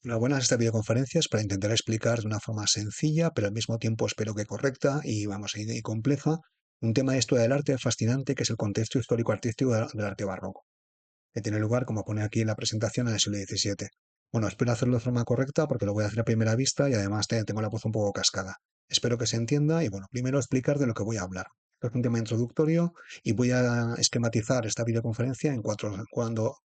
Lo bueno de esta videoconferencia es para intentar explicar de una forma sencilla, pero al mismo tiempo espero que correcta y vamos, y compleja, un tema de historia del arte fascinante que es el contexto histórico-artístico del arte barroco, que tiene lugar, como pone aquí en la presentación, en el siglo XVII. Bueno, espero hacerlo de forma correcta porque lo voy a hacer a primera vista y además tengo la voz un poco cascada. Espero que se entienda y bueno, primero explicar de lo que voy a hablar. Esto es un tema introductorio y voy a esquematizar esta videoconferencia en cuatro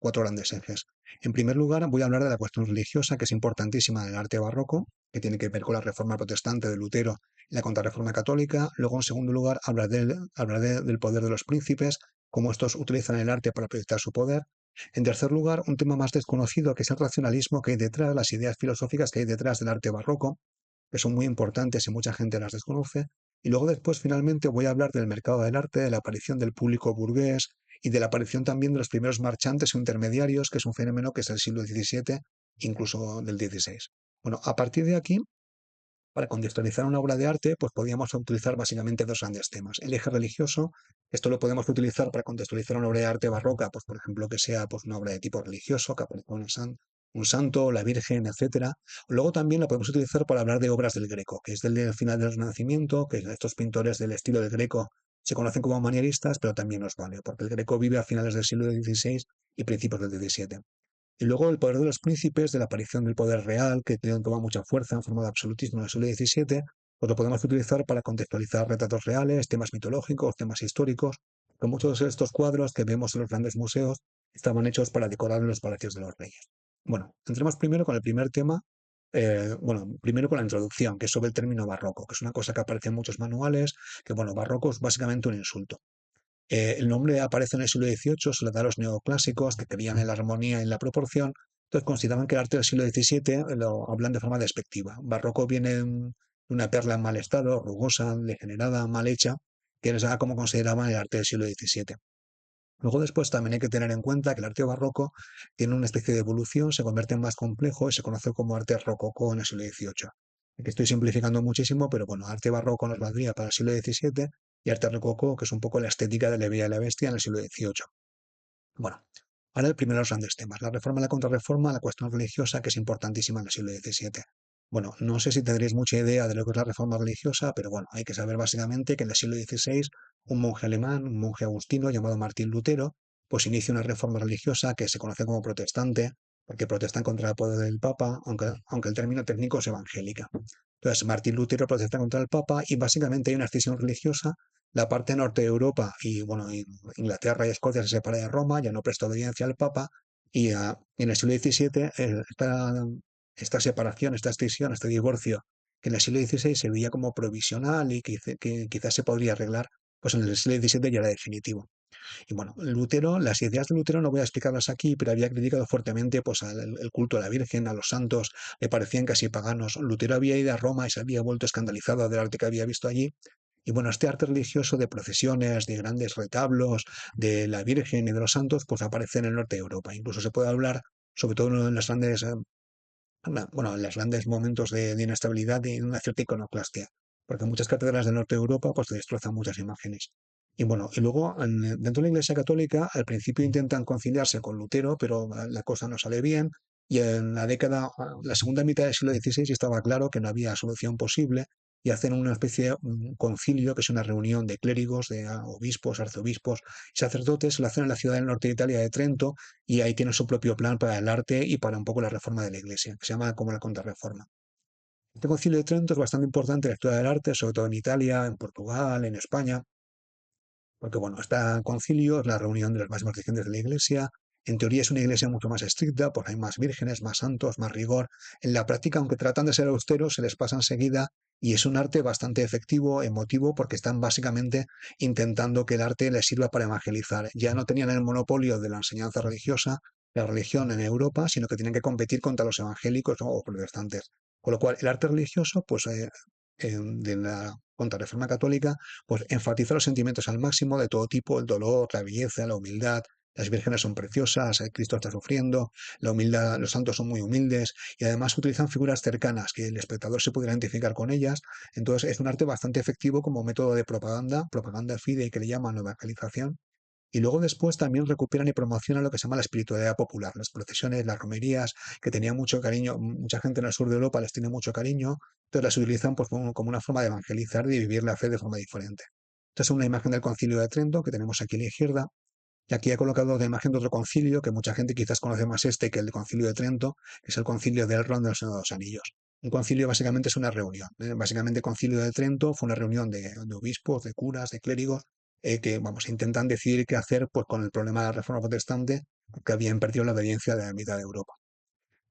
grandes ejes. En primer lugar, voy a hablar de la cuestión religiosa, que es importantísima en el arte barroco, que tiene que ver con la reforma protestante de Lutero y la contrarreforma católica. Luego, en segundo lugar, hablaré del poder de los príncipes, cómo estos utilizan el arte para proyectar su poder. En tercer lugar, un tema más desconocido, que es el racionalismo que hay detrás, las ideas filosóficas que hay detrás del arte barroco, que son muy importantes y mucha gente las desconoce. Y luego después, finalmente, voy a hablar del mercado del arte, de la aparición del público burgués y de la aparición también de los primeros marchantes o intermediarios, que es un fenómeno que es del siglo XVII, incluso del XVI. Bueno, a partir de aquí, para contextualizar una obra de arte, pues podríamos utilizar básicamente dos grandes temas. El eje religioso, esto lo podemos utilizar para contextualizar una obra de arte barroca, pues por ejemplo que sea pues, una obra de tipo religioso, que aparezca un santo, la Virgen, etcétera. Luego también la podemos utilizar para hablar de obras del Greco, que es del final del Renacimiento, que estos pintores del estilo del Greco se conocen como manieristas, pero también nos vale, porque el Greco vive a finales del siglo XVI y principios del XVII. Y luego el poder de los príncipes, de la aparición del poder real, que toma mucha fuerza en forma de absolutismo en el siglo XVII, pues lo podemos utilizar para contextualizar retratos reales, temas mitológicos, temas históricos, que muchos de estos cuadros que vemos en los grandes museos estaban hechos para decorar en los palacios de los reyes. Bueno, entremos primero con el primer tema, primero con la introducción, que es sobre el término barroco, que es una cosa que aparece en muchos manuales, que bueno, barroco es básicamente un insulto. El nombre aparece en el siglo XVIII, se le da a los neoclásicos que creían en la armonía y en la proporción, entonces consideraban que el arte del siglo XVII lo hablan de forma despectiva. Barroco viene de una perla en mal estado, rugosa, degenerada, mal hecha, que es como consideraban el arte del siglo XVII. Luego después también hay que tener en cuenta que el arte barroco tiene una especie de evolución, se convierte en más complejo y se conoce como arte rococó en el siglo XVIII. Aquí estoy simplificando muchísimo, pero bueno, arte barroco nos valdría para el siglo XVII y arte rococó, que es un poco la estética de la Bella y la Bestia en el siglo XVIII. Bueno, ahora el primero de los grandes temas, la reforma y la contrarreforma, la cuestión religiosa, que es importantísima en el siglo XVII. Bueno, no sé si tendréis mucha idea de lo que es la reforma religiosa, pero bueno, hay que saber básicamente que en el siglo XVI un monje alemán, un monje agustino llamado Martín Lutero, pues inicia una reforma religiosa que se conoce como protestante, porque protestan contra el poder del Papa, aunque el término técnico es evangélica. Entonces, Martín Lutero protesta contra el Papa y básicamente hay una escisión religiosa. La parte norte de Europa y bueno, Inglaterra y Escocia se separa de Roma, ya no presta obediencia al Papa, y en el siglo XVII esta separación, esta escisión, este divorcio, que en el siglo XVI se veía como provisional y que quizás se podría arreglar, pues en el siglo XVII ya era definitivo. Y bueno, Lutero, las ideas de Lutero no voy a explicarlas aquí, pero había criticado fuertemente pues, el culto a la Virgen, a los santos, le parecían casi paganos. Lutero había ido a Roma y se había vuelto escandalizado del arte que había visto allí. Y bueno, este arte religioso de procesiones, de grandes retablos, de la Virgen y de los santos, pues aparece en el norte de Europa. Incluso se puede hablar, sobre todo en las grandes, en los grandes momentos de inestabilidad y una cierta iconoclastia. Porque muchas catedrales del norte de Europa pues te destrozan muchas imágenes. Y bueno, y luego dentro de la Iglesia Católica al principio intentan conciliarse con Lutero, pero la cosa no sale bien. Y en la segunda mitad del siglo XVI estaba claro que no había solución posible y hacen una especie de concilio, que es una reunión de clérigos, de obispos, arzobispos, sacerdotes, lo hacen en la ciudad del norte de Italia de Trento y ahí tienen su propio plan para el arte y para un poco la reforma de la Iglesia, que se llama como la Contrarreforma. Este concilio de Trento es bastante importante en la historia del arte, sobre todo en Italia, en Portugal, en España, porque bueno, este concilio es la reunión de los máximos dirigentes de la Iglesia. En teoría es una iglesia mucho más estricta, porque hay más vírgenes, más santos, más rigor. En la práctica, aunque tratan de ser austeros, se les pasa enseguida y es un arte bastante efectivo, emotivo, porque están básicamente intentando que el arte les sirva para evangelizar. Ya no tenían el monopolio de la enseñanza religiosa, la religión en Europa, sino que tienen que competir contra los evangélicos, ¿no? O protestantes. Con lo cual, el arte religioso, pues de la Contrarreforma católica, pues enfatiza los sentimientos al máximo de todo tipo, el dolor, la belleza, la humildad. Las vírgenes son preciosas, Cristo está sufriendo, la humildad, los santos son muy humildes y además utilizan figuras cercanas que el espectador se pudiera identificar con ellas. Entonces es un arte bastante efectivo como método de propaganda, propaganda fide que le llaman evangelización. Y luego después también recuperan y promocionan lo que se llama la espiritualidad popular, las procesiones, las romerías, que tenía mucho cariño, mucha gente en el sur de Europa les tiene mucho cariño, entonces las utilizan pues, como una forma de evangelizar y de vivir la fe de forma diferente. Esta es una imagen del Concilio de Trento que tenemos aquí a la izquierda, y aquí he colocado otra imagen de otro concilio, que mucha gente quizás conoce más este que el Concilio de Trento, que es el Concilio del Ron del Señor de los Anillos. Un concilio básicamente es una reunión. Básicamente el Concilio de Trento fue una reunión de obispos, de curas, de clérigos, que vamos, intentan decidir qué hacer pues, con el problema de la reforma protestante, que habían perdido la obediencia de la mitad de Europa.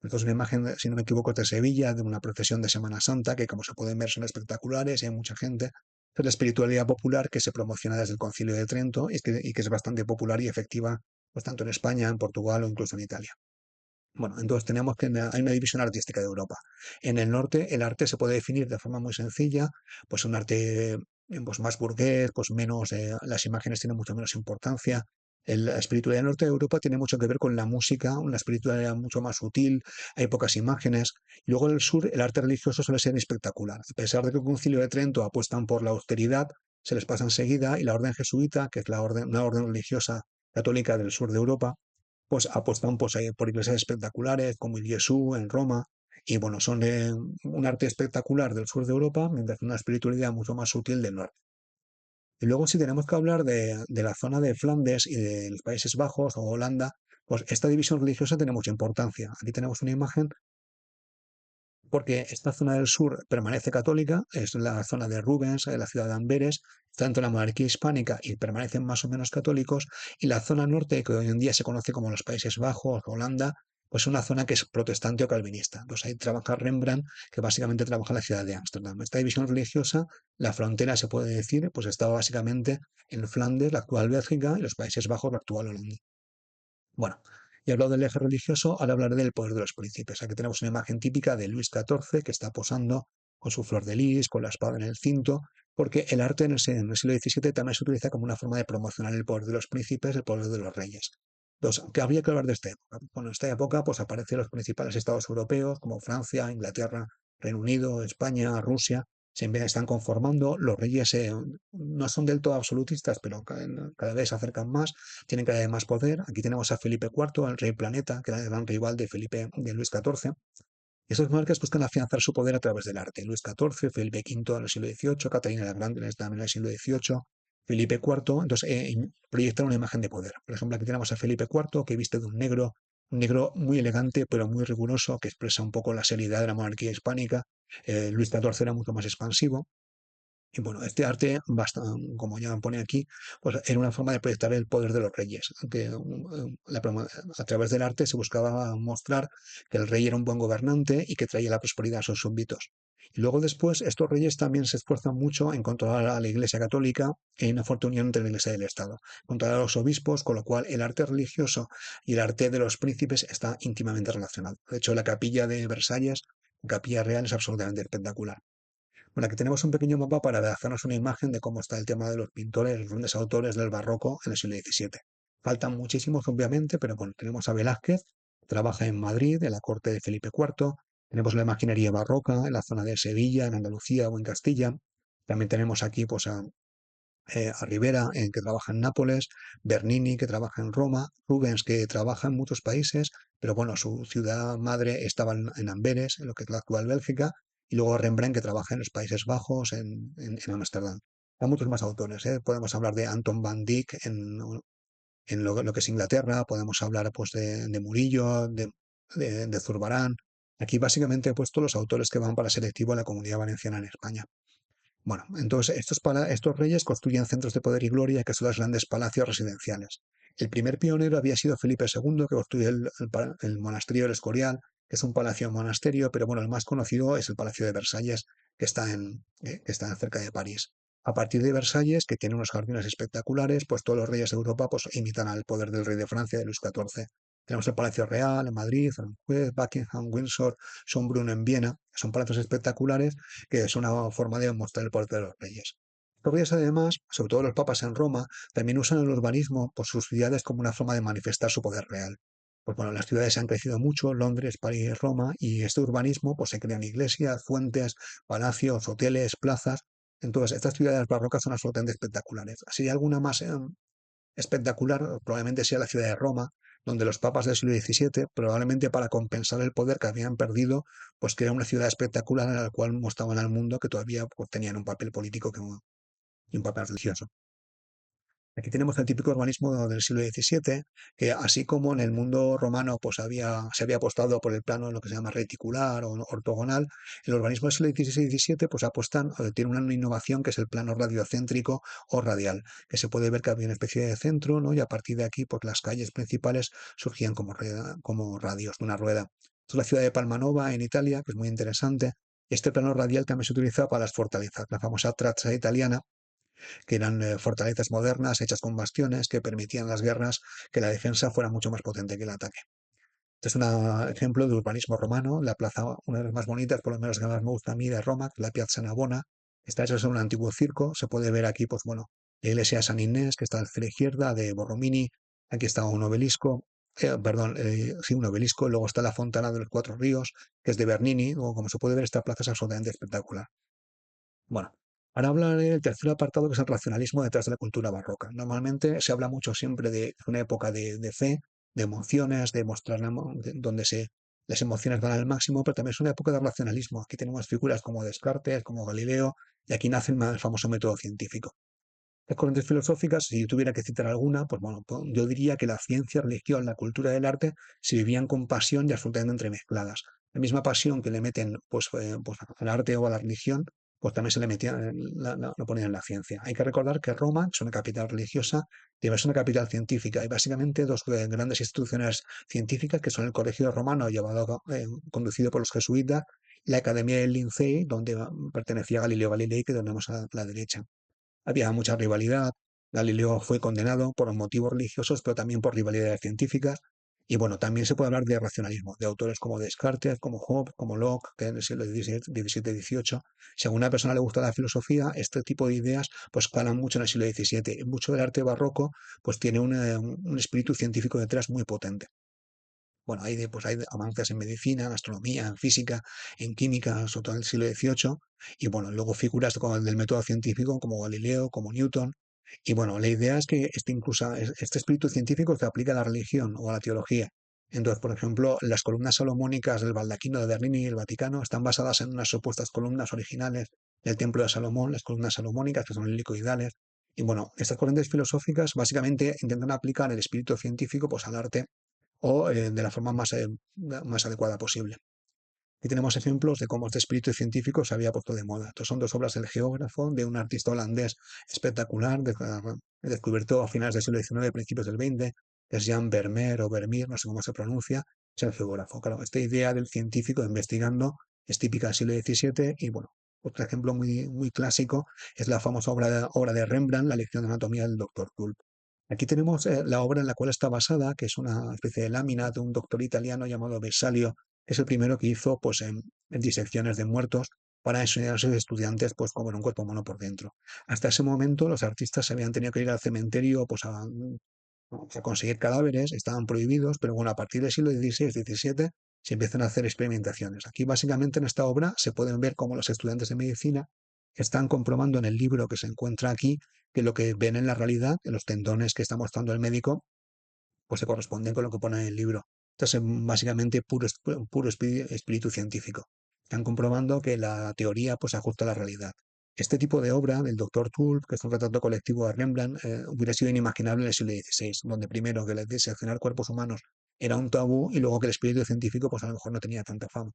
Esto es una imagen, si no me equivoco, de Sevilla, de una procesión de Semana Santa, que como se pueden ver son espectaculares y hay mucha gente. Es la espiritualidad popular que se promociona desde el Concilio de Trento y que es bastante popular y efectiva, pues tanto en España, en Portugal o incluso en Italia. Bueno, entonces tenemos que hay una división artística de Europa. En el norte, el arte se puede definir de forma muy sencilla, pues un arte pues más burgués, pues menos, las imágenes tienen mucho menos importancia. La espiritualidad del norte de Europa tiene mucho que ver con la música, una espiritualidad mucho más sutil, hay pocas imágenes. Y luego en el sur, el arte religioso suele ser espectacular. A pesar de que el Concilio de Trento apuestan por la austeridad, se les pasa enseguida, y la orden jesuita, que es una orden religiosa católica del sur de Europa, pues apuestan pues, por iglesias espectaculares como el Jesús en Roma. Y bueno, son un arte espectacular del sur de Europa, mientras que una espiritualidad mucho más sutil del norte. Y luego si tenemos que hablar de la zona de Flandes y de los Países Bajos o Holanda, pues esta división religiosa tiene mucha importancia. Aquí tenemos una imagen porque esta zona del sur permanece católica, es la zona de Rubens, la ciudad de Amberes, tanto la monarquía hispánica y permanecen más o menos católicos, y la zona norte, que hoy en día se conoce como los Países Bajos, Holanda, pues una zona que es protestante o calvinista. Pues ahí trabaja Rembrandt, que básicamente trabaja en la ciudad de Ámsterdam. Esta división religiosa, la frontera se puede decir, pues estaba básicamente en Flandes, la actual Bélgica, y los Países Bajos, la actual Holanda. Bueno, y hablado del eje religioso, ahora hablaré del poder de los príncipes. Aquí tenemos una imagen típica de Luis XIV que está posando con su flor de lis, con la espada en el cinto, porque el arte en el siglo XVII también se utiliza como una forma de promocionar el poder de los príncipes, el poder de los reyes. Entonces, ¿qué habría que hablar de esta época? Bueno, en esta época pues aparecen los principales estados europeos como Francia, Inglaterra, Reino Unido, España, Rusia, se están conformando, los reyes no son del todo absolutistas, pero cada vez se acercan más, tienen cada vez más poder. Aquí tenemos a Felipe IV, el rey planeta, que era el gran rival de Luis XIV. Y estos monarcas buscan afianzar su poder a través del arte. Luis XIV, Felipe V en el siglo XVIII, Catalina la Grande también en el siglo XVIII, Felipe IV, entonces proyectan una imagen de poder. Por ejemplo, aquí tenemos a Felipe IV, que viste de un negro muy elegante, pero muy riguroso, que expresa un poco la seriedad de la monarquía hispánica. Luis XIV era mucho más expansivo. Y bueno, este arte, como ya pone aquí, pues era una forma de proyectar el poder de los reyes, que a través del arte se buscaba mostrar que el rey era un buen gobernante y que traía la prosperidad a sus súbditos. Y luego después, estos reyes también se esfuerzan mucho en controlar a la Iglesia Católica, que hay una fuerte unión entre la Iglesia y el Estado, controlar a los obispos, con lo cual el arte religioso y el arte de los príncipes está íntimamente relacionado. De hecho, la capilla de Versalles, la capilla real, es absolutamente espectacular. Bueno, aquí tenemos un pequeño mapa para hacernos una imagen de cómo está el tema de los pintores, los grandes autores del barroco en el siglo XVII. Faltan muchísimos, obviamente, pero bueno, tenemos a Velázquez, trabaja en Madrid, en la corte de Felipe IV. Tenemos la imaginería barroca en la zona de Sevilla, en Andalucía o en Castilla. También tenemos aquí pues, a Rivera, que trabaja en Nápoles, Bernini, que trabaja en Roma, Rubens, que trabaja en muchos países, pero bueno, su ciudad madre estaba en Amberes, en lo que es la actual Bélgica, y luego Rembrandt, que trabaja en los Países Bajos, en Ámsterdam. Hay muchos más autores, ¿eh? Podemos hablar de Anton van Dyck en lo que es Inglaterra, podemos hablar pues, de Murillo, de Zurbarán. Aquí básicamente he puesto los autores que van para selectivo a la Comunidad Valenciana en España. Bueno, entonces estos reyes construyen centros de poder y gloria que son los grandes palacios residenciales. El primer pionero había sido Felipe II, que construyó el monasterio del Escorial, que es un palacio monasterio, pero bueno, el más conocido es el Palacio de Versalles, que está cerca de París. A partir de Versalles, que tiene unos jardines espectaculares, pues todos los reyes de Europa pues, imitan al poder del rey de Francia, de Luis XIV. Tenemos el Palacio Real en Madrid, Aranjuez, Buckingham, Windsor, Schönbrunn en Viena. Son palacios espectaculares que es una forma de mostrar el poder de los reyes. Los reyes, además, sobre todo los papas en Roma, también usan el urbanismo por sus ciudades como una forma de manifestar su poder real. Pues bueno, las ciudades han crecido mucho, Londres, París, Roma, y este urbanismo pues se crean iglesias, fuentes, palacios, hoteles, plazas. Entonces, estas ciudades barrocas son absolutamente espectaculares. Si hay alguna más espectacular probablemente sea la ciudad de Roma, donde los papas del siglo XVII, probablemente para compensar el poder que habían perdido, pues que era una ciudad espectacular en la cual mostraban al mundo que todavía pues, tenían un papel político y un papel religioso. Aquí tenemos el típico urbanismo del siglo XVII, que así como en el mundo romano pues se había apostado por el plano lo que se llama reticular o ortogonal, el urbanismo del siglo XVI y XVII pues apuestan, tiene una innovación que es el plano radiocéntrico o radial, que se puede ver que había una especie de centro, ¿no? Y a partir de aquí pues las calles principales surgían como radios de una rueda. Esto es la ciudad de Palmanova en Italia, que es muy interesante. Este plano radial también se utiliza para las fortalezas, la famosa traza italiana, que eran fortalezas modernas hechas con bastiones que permitían las guerras que la defensa fuera mucho más potente que el ataque. Este es un ejemplo de urbanismo romano, la plaza, una de las más bonitas, por lo menos que más me gusta a mí, de Roma, la Piazza Navona. Está hecha sobre un antiguo circo, se puede ver aquí, pues bueno, la iglesia de San Inés, que está a la izquierda, de Borromini, aquí está un obelisco, sí, un obelisco, luego está la Fontana de los Cuatro Ríos, que es de Bernini, o como se puede ver, esta plaza es absolutamente espectacular. Bueno, ahora hablaré del tercer apartado, que es el racionalismo detrás de la cultura barroca. Normalmente se habla mucho siempre de una época de fe, de emociones, de mostrar donde las emociones van al máximo, pero también es una época de racionalismo. Aquí tenemos figuras como Descartes, como Galileo, y aquí nace el famoso método científico. Las corrientes filosóficas, si yo tuviera que citar alguna, pues bueno, yo diría que la ciencia, religión, la cultura del arte se vivían con pasión y absolutamente entremezcladas. La misma pasión que le meten pues al arte o a la religión, pues también se le metía, lo ponían en la ciencia. Hay que recordar que Roma, que es una capital religiosa, debe ser una capital científica. Hay básicamente dos grandes instituciones científicas, que son el Colegio Romano, conducido por los jesuitas, y la Academia del Lincei, donde pertenecía Galileo Galilei, que tenemos a la derecha. Había mucha rivalidad. Galileo fue condenado por motivos religiosos, pero también por rivalidades científicas. Y bueno, también se puede hablar de racionalismo, de autores como Descartes, como Hobbes, como Locke, que en el siglo XVII, XVIII. Si a una persona le gusta la filosofía, este tipo de ideas pues calan mucho en el siglo XVII. Mucho del arte barroco pues tiene un espíritu científico detrás muy potente. Bueno, hay avances en medicina, en astronomía, en física, en química, sobre todo en el siglo XVIII, y bueno, luego figuras como el del método científico, como Galileo, como Newton, y bueno, la idea es que este espíritu científico se aplica a la religión o a la teología. Entonces, por ejemplo, las columnas salomónicas del baldaquino de Bernini y el Vaticano están basadas en unas supuestas columnas originales del Templo de Salomón, las columnas salomónicas, que son helicoidales. Y bueno, estas corrientes filosóficas básicamente intentan aplicar el espíritu científico pues, al arte o de la forma más adecuada posible. Aquí tenemos ejemplos de cómo este espíritu científico se había puesto de moda. Estos son dos obras del geógrafo, de un artista holandés espectacular, descubierto a finales del siglo XIX, principios del XX, que es Jan Vermeer o Vermeer, no sé cómo se pronuncia, es el geógrafo. Claro, esta idea del científico investigando es típica del siglo XVII y bueno, otro ejemplo muy clásico es la famosa obra de Rembrandt, La lección de anatomía del Dr. Tulp. Aquí tenemos la obra en la cual está basada, que es una especie de lámina de un doctor italiano llamado Vesalio, que es el primero que hizo pues, en disecciones de muertos para enseñar a sus estudiantes pues, cómo era un cuerpo humano por dentro. Hasta ese momento los artistas se habían tenido que ir al cementerio pues, a conseguir cadáveres, estaban prohibidos, pero bueno, a partir del siglo XVI, XVII se empiezan a hacer experimentaciones. Aquí básicamente en esta obra se pueden ver cómo los estudiantes de medicina están comprobando en el libro que se encuentra aquí que lo que ven en la realidad, en los tendones que está mostrando el médico, pues se corresponden con lo que pone en el libro. Entonces, básicamente puro espíritu científico. Están comprobando que la teoría pues ajusta a la realidad. Este tipo de obra del Dr. Tulp, que es un retrato colectivo de Rembrandt, hubiera sido inimaginable en el siglo XVI, donde primero que el diseccionar cuerpos humanos era un tabú y luego que el espíritu científico pues a lo mejor no tenía tanta fama.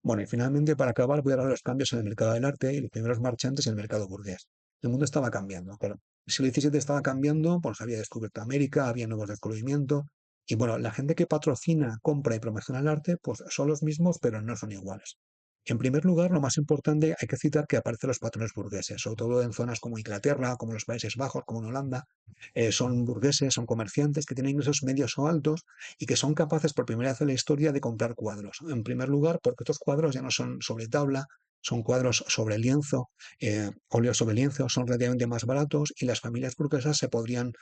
Bueno, y finalmente, para acabar, voy a hablar de los cambios en el mercado del arte y los primeros marchantes en el mercado burgués. El mundo estaba cambiando, claro. El siglo XVII estaba cambiando, pues había descubierto América, había nuevos descubrimientos, y bueno, la gente que patrocina, compra y promociona el arte, pues son los mismos, pero no son iguales. En primer lugar, lo más importante, hay que citar que aparecen los patrones burgueses, sobre todo en zonas como Inglaterra, como los Países Bajos, como en Holanda. Son burgueses, son comerciantes que tienen ingresos medios o altos y que son capaces por primera vez en la historia de comprar cuadros. En primer lugar, porque estos cuadros ya no son sobre tabla, son cuadros sobre lienzo, óleos sobre lienzo, son relativamente más baratos y las familias burguesas podían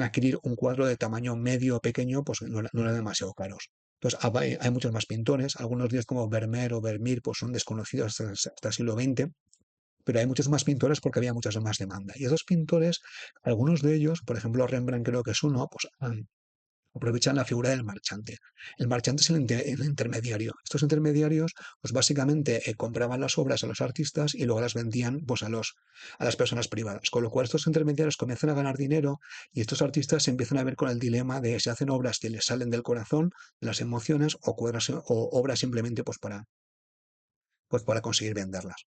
adquirir un cuadro de tamaño medio o pequeño, pues no eran demasiado caros. Entonces, hay muchos más pintores, algunos días como Vermeer o Vermeer pues son desconocidos hasta el siglo XX, pero hay muchos más pintores porque había mucha más demanda. Y esos pintores, algunos de ellos, por ejemplo Rembrandt creo que es uno, pues aprovechan la figura del marchante. El marchante es el intermediario. Estos intermediarios, pues básicamente compraban las obras a los artistas y luego las vendían pues, a las personas privadas. Con lo cual estos intermediarios comienzan a ganar dinero y estos artistas se empiezan a ver con el dilema de si hacen obras que les salen del corazón, de las emociones, o obras simplemente pues para conseguir venderlas.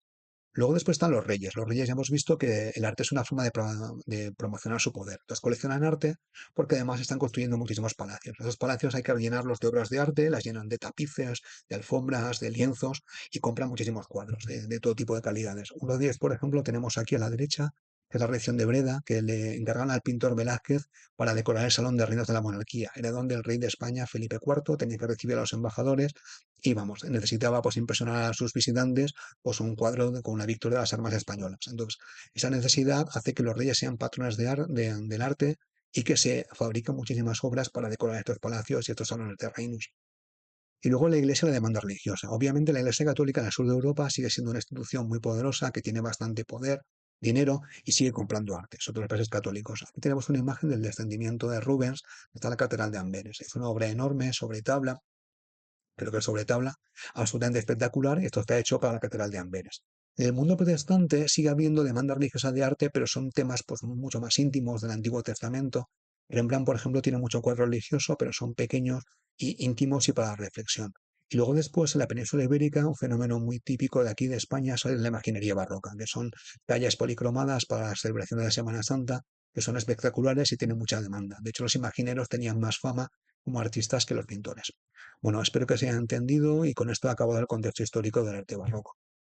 Luego después están los reyes. Los reyes ya hemos visto que el arte es una forma de promocionar su poder. Entonces coleccionan arte porque además están construyendo muchísimos palacios. Esos palacios hay que llenarlos de obras de arte, las llenan de tapices, de alfombras, de lienzos y compran muchísimos cuadros de todo tipo de calidades. Uno de ellos, por ejemplo, tenemos aquí a la derecha, que es la región de Breda, que le encargan al pintor Velázquez para decorar el Salón de Reinos de la Monarquía. Era donde el rey de España, Felipe IV, tenía que recibir a los embajadores y vamos, necesitaba pues impresionar a sus visitantes pues un cuadro con una victoria de las armas españolas. Entonces, esa necesidad hace que los reyes sean patrones del arte y que se fabrican muchísimas obras para decorar estos palacios y estos salones de reinos. Y luego la Iglesia, la demanda religiosa. Obviamente la Iglesia Católica en el sur de Europa sigue siendo una institución muy poderosa que tiene bastante poder, dinero y sigue comprando arte, sobre los países católicos. Aquí tenemos una imagen del descendimiento de Rubens, está la Catedral de Amberes. Es una obra enorme sobre tabla, creo que sobre tabla, absolutamente espectacular, y esto está hecho para la Catedral de Amberes. En el mundo protestante sigue habiendo demanda religiosa de arte, pero son temas pues, mucho más íntimos del Antiguo Testamento. Rembrandt, por ejemplo, tiene mucho cuadro religioso, pero son pequeños y íntimos y para la reflexión. Y luego después, en la península ibérica, un fenómeno muy típico de aquí de España es la imaginería barroca, que son tallas policromadas para la celebración de la Semana Santa, que son espectaculares y tienen mucha demanda. De hecho, los imagineros tenían más fama como artistas que los pintores. Bueno, espero que se haya entendido y con esto acabo del contexto histórico del arte barroco.